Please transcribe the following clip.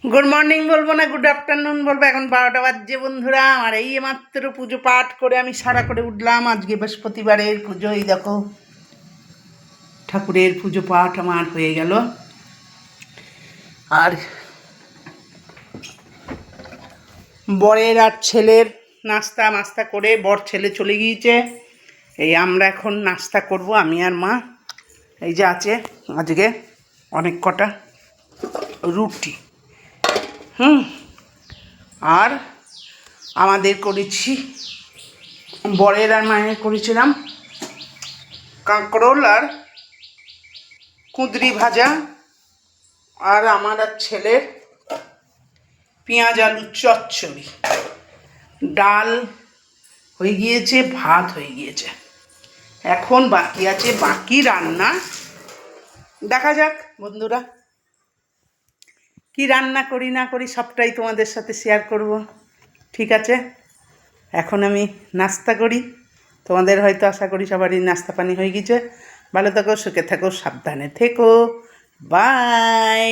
Good morning বলবো না, good afternoon বলবো। এখন 12টা বাজছে বন্ধুরা। আর এই মাত্র পুজো পাঠ করে আমি সারা করে উঠলাম। আজকে বৃহস্পতিবারের পুজো। এই দেখো ঠাকুরের পুজো পাঠ আমার হয়ে গেল। আর বরের আর ছেলের নাস্তা করে বর ছেলে চলে গিয়েছে। এই আমরা এখন নাস্তা করব, আমি আর মা। এই যে আছে আজকে অনেক কটা রুটি, আর আমাদের করেছি, বরের আর মায়ের করেছিলাম কাঁকরোল আর কুঁদরি ভাজা, আর আমার আর ছেলের পেঁয়াজ আলু চচ্চড়ি। ডাল হয়ে গিয়েছে, ভাত হয়ে গিয়েছে। এখন বাকি আছে বাকি রান্না। দেখা যাক বন্ধুরা, কি রান্না করি না করি সবটাই তোমাদের সাথে শেয়ার করব। ঠিক আছে, এখন আমি নাস্তা করি। তোমাদের হয়তো আশা করি সবারই নাস্তা পানি হয়ে গেছে। ভালো থাকো, সুখে থাকো, সাবধানে থেকো। বাই।